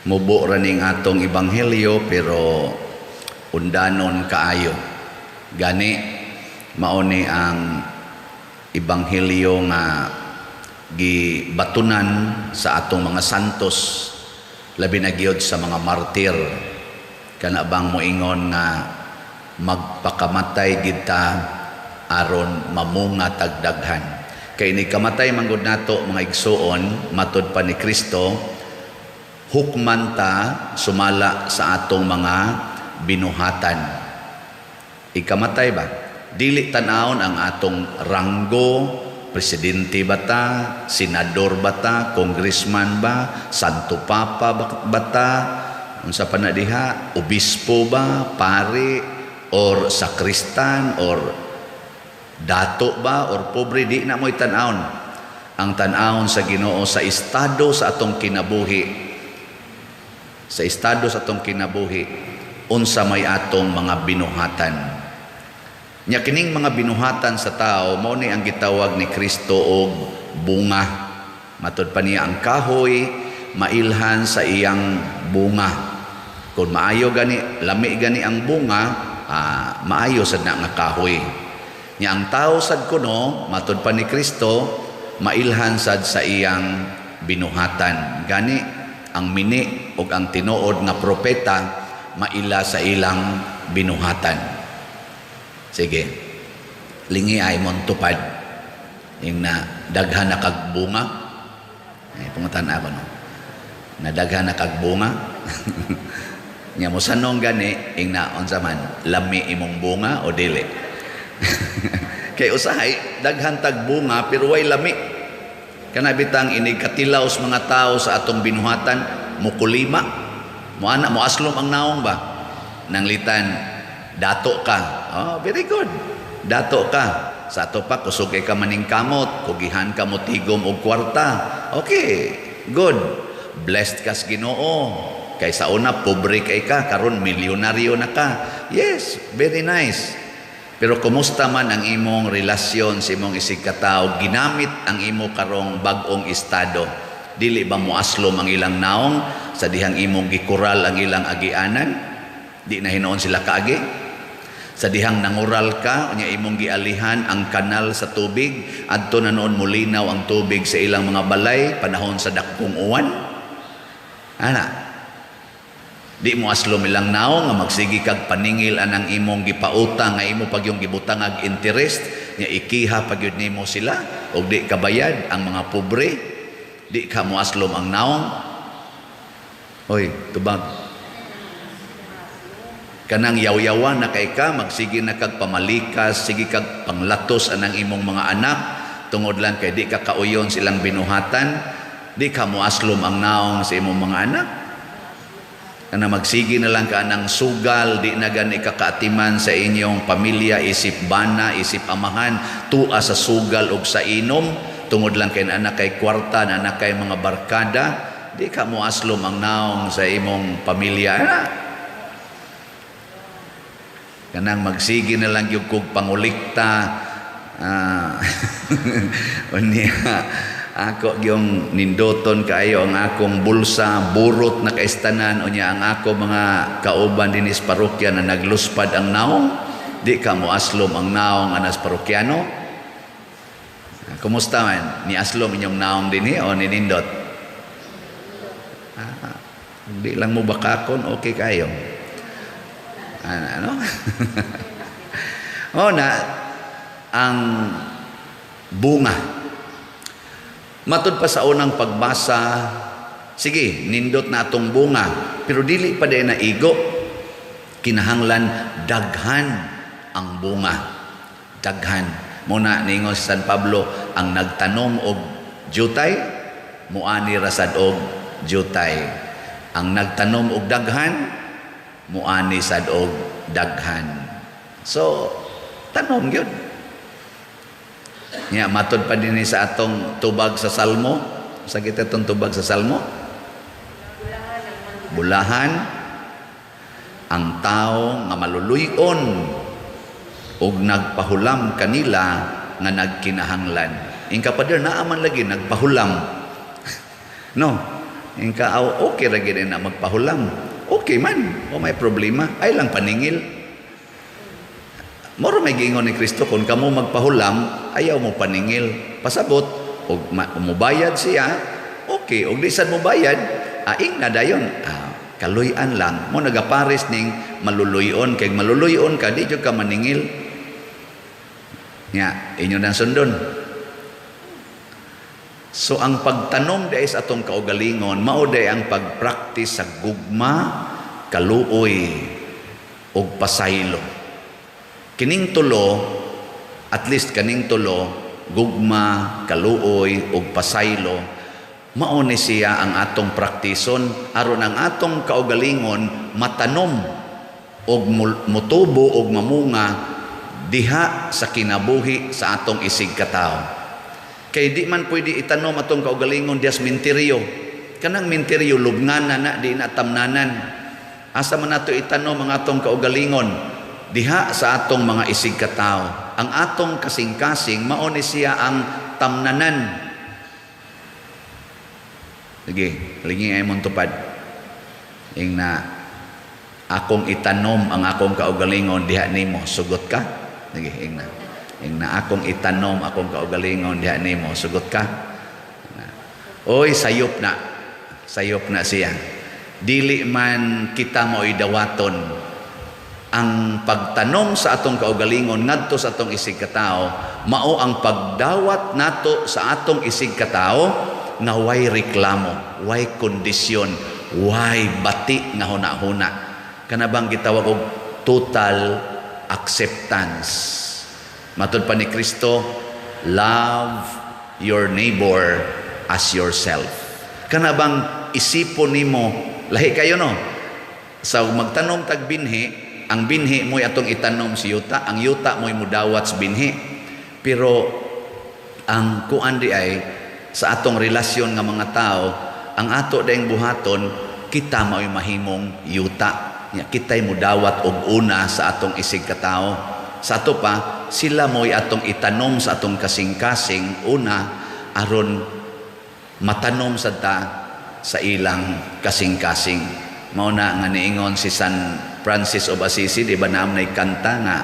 mubo ra ning atong ebanghelyo pero undanon kaayo. Gani mao ni ang ebanghelyo nga gibatunan sa atong mga santos, labi na gyud sa mga martir. Kana bang moingon nga magpakamatay gid ta aron mamunga tagdaghan. Kay ni kamatay manggod nato mga igsuon matud pa ni Kristo, hukman ta sumala sa atong mga binuhatan. Ikamatay ba? Dili tanawon ang atong ranggo, presidente ba ta, senador ba ta, congressman ba, santo papa ba ta, unsa pa na diha, obispo ba, pare, or sakristan, or dato ba, or pobre, di na mo'y tanawon. Ang tanawon sa Ginoo sa estado sa atong kinabuhi, sa estado sa atong kinabuhi, unsa may atong mga binuhatan. Nya kining mga binuhatan sa tao mao ni ang gitawag ni Kristo og bunga. Matud pa niya ang kahoy mailhan sa iyang bunga. Kung maayo gani, lami gani ang bunga, maayo sad na nga kahoy. Nya ang tao sad kuno matud pa ni Kristo mailhan sad sa iyang binuhatan. Gani ang mini ug ang tinuod nga propeta maila sa ilang binuhatan. Sige, lingi ay mong tupad yung na daghan na kagbunga. Pungatan ako no, na daghan na kagbunga. Nga mo sanong gani yung na unsa man lami imong bunga o dili. Kay usahay daghan tagbunga pero way lami. Kanabitang inigkatilaw sa mga tao sa atong binuhatan mukulima. Mo ana mo aslom ang naong ba? Nang litan dato ka. Oh, very good. Dato ka. Sa ato pa, kusog ka maning kamot, kugihan ka mo tigom o kwarta. Okay, good. Blessed ka sa Ginoo. Kay sa una, pobre ka, karon milyonaryo na ka. Yes, very nice. Pero kumusta man ang imong relasyon sa imong isig katao, ginamit ang imo karong bag-ong estado. Dili ba mo aslom ang ilang naong sa dihang imong gikural ang ilang agianan? Di na hinoon sila kaagi? Sa dihang nangural ka, unya imong gialihan ang kanal sa tubig, adto na noon mulinaw ang tubig sa ilang mga balay, panahon sa dakpong uwan. Ana, di mo aslom ilang naong nga magsigi kag paningil anang imong gipautang nga imo pag yung gibutang ag interest, nya ikiha pag yun nimo sila, o di kabayad ang mga pobre, di ka mo aslom ang naong. Oy, tubag. Kanang yaw-yawan na kay ka, magsige na kag pamalikas, sige kag panglatos anang imong mga anak, tungod lang kay di ka kauyon silang binuhatan, di ka muaslom ang naong sa imong mga anak. Kanang magsige na lang ka anang sugal, di na gani kakaatiman sa inyong pamilya, isip bana, isip amahan, tua sa sugal ug sa inom, tungod lang kay anak kay kwarta, anak kay mga barkada, di ka muaslom ang naong sa imong pamilya. Kanang magsigi na lang yung kog pangulikta. Unya, ako yung nindoton kayo ang akong bulsa, burot na kaistanan. Unya, ang ako mga kauban din is parokya na nagluspad ang naong. Di ka mo aslom ang naong anas parokyano. Kumusta man? Ni aslom inyong naong din o ninindot? Di lang mo bakakon, okay kayo. Ano? O na ang bunga. Matud pa sa unang pagbasa, sige, nindot na atong bunga, pero dili pa din na igo. Kinahanglan daghan ang bunga. Daghan. Muna ningon si San Pablo, ang nagtanom og jutay, muani rasad og jutay. Ang nagtanom og daghan, muani sad og daghan. So, tanom gyud. Nya matud pa dinhi sa atong tubag sa Salmo. Sa kita tong tubag sa Salmo? Bulahan ang tao nga maluluyon ug nagpahulam kanila nga nagkinahanglan. Ingka pader naaman lagi nagpahulam. No. Yung ka, okay ra gid na magpahulam. Okay man, o may problema, ay lang paningil. Moro may giingon ni Kristo, kung kamo magpahulam, ayaw mo paningil. Pasabot, o mubayad siya, okay. O di sad mo bayad, aing na dayon. Kaluyan lang. Mo nagapares ning maluluyon. Kaya maluluyon ka, di jud ka maningil. Nya, inyo nang sundon. So ang pagtanom dahil sa atong kaugalingon, mao day ang pagpractice sa gugma, kaluoy, o pasaylo. Kining tulo, at least kaning tulo, gugma, kaluoy, o pasaylo, mao ni siya ang atong praktison, aron ang atong kaugalingon matanom, o mutubo, o mamunga, diha sa kinabuhi sa atong isig katao. Kay di man pwede itanom atong kaugalingon dias minteryo. Kanang minteryo lubngan na di na tamnanan. Asa man nato itanom ang atong kaugalingon diha sa atong mga isig katao. Ang atong kasing-kasing mao ni siya ang tamnanan. Sige, lingi ay mong tupad. Ing na akong itanom ang akong kaugalingon diha nimo, sugot ka? Sige, ing na akong itanom akong kaugalingon diha nimo, sugot ka? Oy, sayop na siya. Dili man kita mo idawaton ang pagtanom sa atong kaugalingon ngadto sa atong isig katao, mao ang pagdawat nato sa atong isig katao nga way reklamo, way kondisyon, way bati nga huna-huna. Kanabang gitawag og total acceptance. Matod pa ni Kristo, love your neighbor as yourself. Kanabang isipon nimo, lahi kayo no? Sa magtanom tag binhi, ang binhi mo'y atong itanom si yuta, ang yuta mo'y mudawat sa binhi. Pero ang kuan di ay sa atong relasyon nga mga tao, ang ato dayang buhaton, kita mo'y mahimong yuta. Kita'y mudawat og una sa atong isig katao. Sa ato pa, sila mo'y atong itanom sa atong kasing-kasing una aron matanom sa ta sa ilang kasing-kasing. Mao na nga niingon si San Francis of Assisi, di ba naam nay kanta nga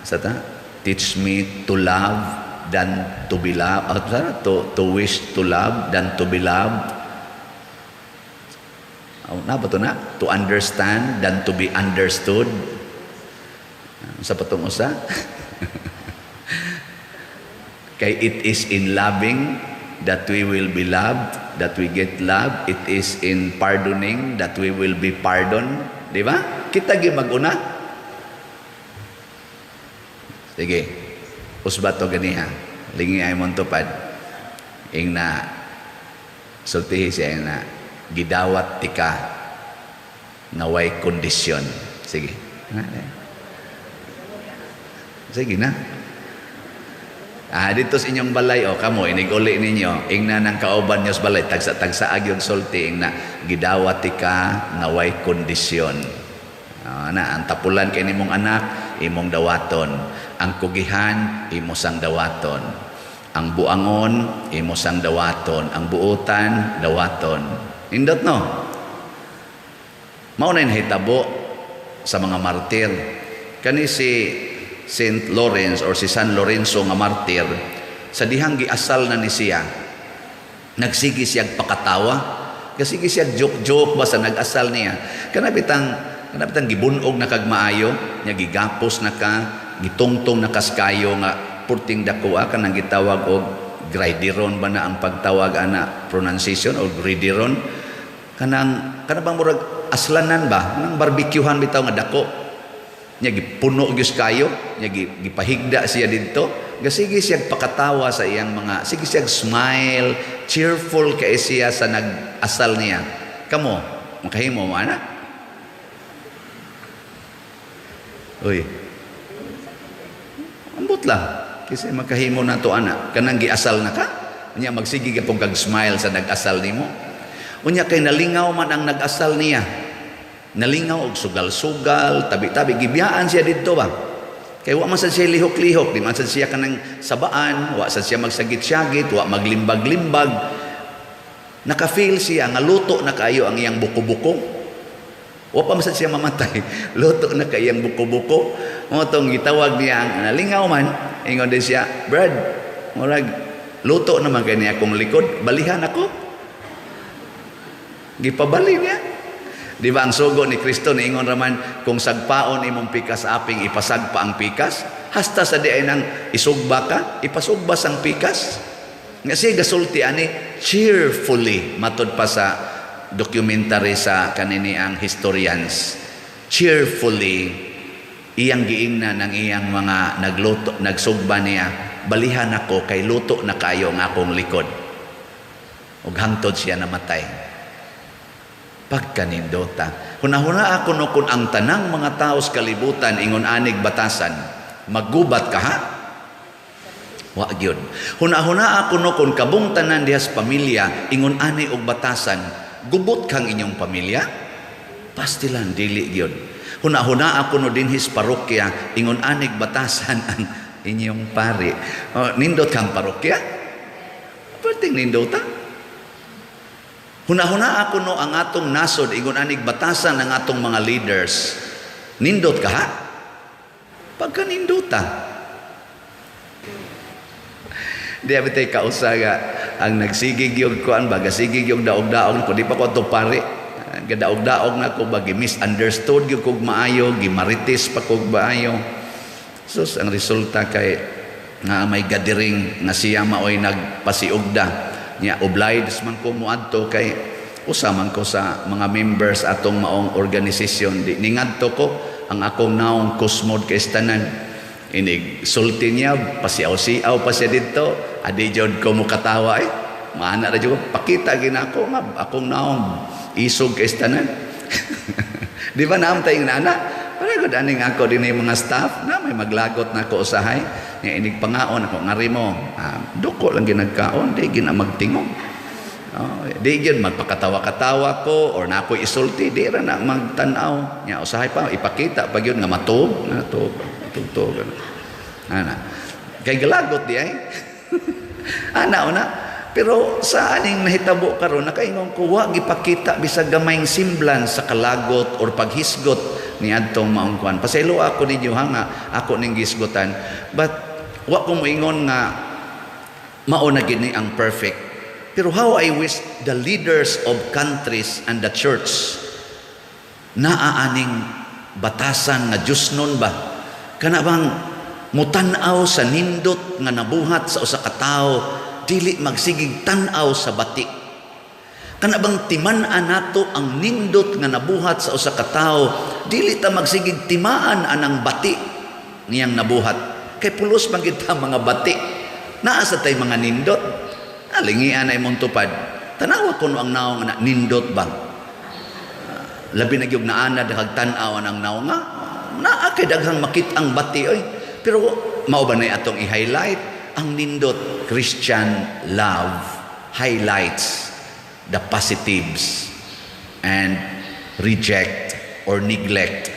sa ta, teach me to love than to be loved, to wish to love than to be loved. Na ba to na? To understand than to be understood. Sa patong usa. Kay it is in loving that we will be loved, that we get love. It is in pardoning that we will be pardoned. Di ba? Kita gi mag-una. Sige. Usbat to ganiha. Lingi ay mong tupad. Ing na sultihi siya na gidawat tika na way kondisyon. Sige. Sige na. Dito sa inyong balay, kamo, iniguli ninyo, ingna ng kauban nyo sa balay, tagsa-tagsa agyon sulti, ingna, gidawat ka na way kondisyon. Ang tapulan kay nimong anak, imong dawaton. Ang kugihan, imosang dawaton. Ang buangon, imosang dawaton. Ang buutan, dawaton. Indot no? Mao na hitabo sa mga martir. Kani si Saint Lawrence or si San Lorenzo nga martir, sa dihang giasal na ni siya, nagsigi siya pakatawa, kasigi siya joke-joke basta nag-asal niya. Kanapitang gibunog na kag maayo, nya gigapos na ka, gitungtong na kaskayo nga purting dakua kanang gitawag og gridiron ba na ang pagtawag ana pronunciation o gridiron, kanang bang murag aslanan ba, nang barbecuehan bitaw nga dako. Nya gipuno gyud kayo, nya gipahigda siya didto, gasigi siya pakatawa sa iyang mga, sige siya smile, cheerful kay siya sa nag-asal niya. Kamo, makahimo mo ana? Uy. Ambot lang. Kasi makahimo na to ana. Kanang giasal na ka, nya magsigi ka pong kag-smile sa nag-asal nimo. Unya kay nalingaw man ang nag-asal niya. Nalingaw og sugal-sugal, tabi-tabi, gibiyaan siya dito ba? Kaya wa man sad siya lihok-lihok, di man sad siya kanang sabaan, wa sad siya magsagit-syagit, wa maglimbag-limbag. Naka-feel siya nga luto na kayo ang iyang buko-buko. Wa pa masad siya mamatay. Luto na kay iyang buko-buko. Mo tong gitawag niya ang nalingaw man, ingon din siya, "Brad, murag luto naman kay niya akong likod, balihan ako." Gipabali niya. Di ba ang sugo ni Kristo niingon raman, kung sagpaon imong pikas aping ipasagpa ang pikas, hasta sa di ay nang isugba ka, ipasugba sang pikas. Nga siya gasulti ani cheerfully, matod pa sa documentary sa kanini ang historians. Cheerfully iyang giingnan ng iyang mga nagluto, nagsugba niya, "Balihan ako kay luto na kayo ng akong likod." Ug hangtod siya namatay. Pagkanindota. Hunahuna ako no kung ang tanang mga tao sa kalibutan ingon anig batasan, maggubat ka ha? Wa gyud. Hunahuna ako no kung kabung tanan diha sa pamilya ingon ani og batasan, gubot kang inyong pamilya? Pastilan dili gyud. Hunahuna ako no dinhi sa parokya ingon anig batasan ang inyong pari. Nindot kang parokya? Perting nindota? Hunahuna ako no ang atong nasod ingon anig batasan ang atong mga leaders. Nindot ka ha? Pagka ninduta. Di abitay kausaga ang nagsigig yung kuan baga sigig yung daog-daog ko di pa ko to pare. Gadaog-daog na ko bagi misunderstood yung kog maayo, gimaritis pa kog maayo. Sus ang resulta kay nga may gathering nga siya maoy nagpasiugda. Nya obliged man ko muadto kay usaman ko sa mga members atong maong organisasyon. Di ningadto ko ang akong naong kusmod kay tanan. Inig sulti niya pasiaw-siaw pa siya dito. Adi jud ko mo katawa Maana ra jud pakita ginako nga akong naong isog kay tanan. Di ba naamtay nga ana? Para gud aning ako dinhi mga staff na may maglagot na ko usahay. Nga inig pangaon ako ngari mo, duko lang ginagkaon, di gina magtingog. Di gid magpakatawa-katawa ko or na ako isulti, di ra na magtanaw. Nya usahay pa ipakita pag yun nga matug, tugtog. Ana. Kay galagot di ay. Ana una. Pero sa aning nahitabo karon nakaingon ko wa gipakita bisag gamayng semblance sa kalagot or paghisgot ni adtong maong kuan. Pasaylo ako ninyo nga ako ning gisgotan. But wa ko moingon nga mao na gid ni ang perfect. Pero how I wish the leaders of countries and the church naaaning batasan nga Diosnon ba kana bang mutan-aw sa nindot nga nabuhat sa usa ka tawo dili magsigig tan-aw sa bati. Kana bang timan-an nato ang nindot nga nabuhat sa usa ka tawo dili ta magsigig timaan anang bati niyang nabuhat. Kay pulos man kita mga bati. Naa sa tay mga nindot. Alingian ay mong tupad. Tanawa ko no ang naong na nindot ba? Labi na gyud naana dahag tan-aw ang naong nga. Naa kay daghang makit-ang bati oy. Pero mao ba nay atong i-highlight ang nindot Christian love highlights the positives and reject or neglect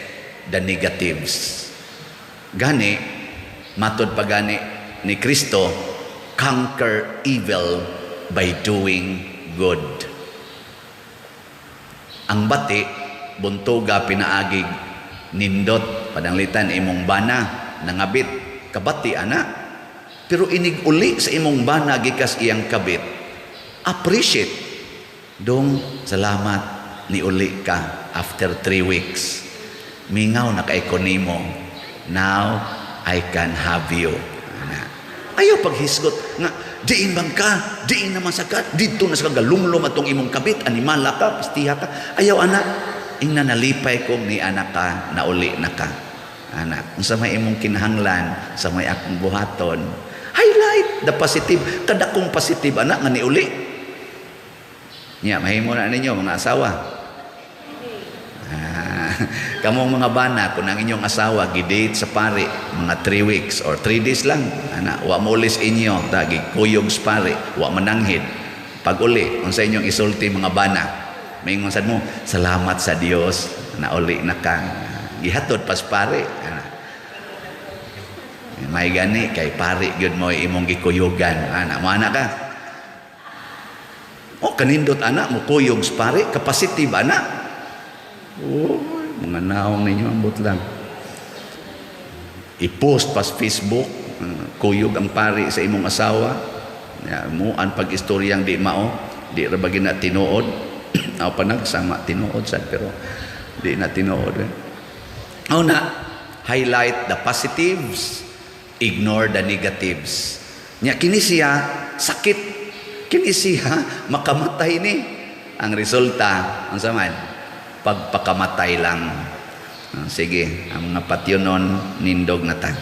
the negatives. Gani matod pagani ni Kristo, conquer evil by doing good. Ang bati, buntoga pinaagig, nindot, padanglitan imong bana, nangabit, kabati ana. Pero inig uli sa imong bana, gikas iyang kabit, appreciate. Dong, salamat, ni uli ka after 3 weeks. Mingaw na kay konimo. Now, I can have you. Ayaw paghisgot nga diin bang ka, diin naman sakat, dito na sa galumlum atong imong kabit, animala ka, pastiha ka. Ayaw anak, ingna nalipay ko ni anak ka, nauli na ka. Anak, kung sa may imong kinahanglan, sa may akong buhaton, highlight the positive, kadakong positive anak nga niuli. Nya, mahimo na ninyo mga asawa. Kamong mga bana, kung ang inyong asawa gidate sa pari mga 3 weeks or 3 days lang, ana, wa molis inyo, dagi kuyog sa pari, wa mananghid. Pag uli, kung sa inyong isulti mga bana, may sad mo, salamat sa Dios na uli na ka. Gihatod pas pari. Ana. May gani kay pari gyud mo imong gikuyugan. Ana, mo ana ka. O kanindot anak mo kuyog sa pari, kapasitive anak. Oh, mga naong ninyo ambot lang. I-post pa sa Facebook, kuyog ang pari sa imong asawa. Mo ang pag-istoryang di mao, di ra bagin na tinuod. Aw pa nagsama tinuod sad pero di na tinuod. Na highlight the positives, ignore the negatives. Nya kini siya sakit, kini siya makamatay ni. Ang resulta unsa man? Pagpakamatay lang. Sige, ang mga patyonon nindog na tag.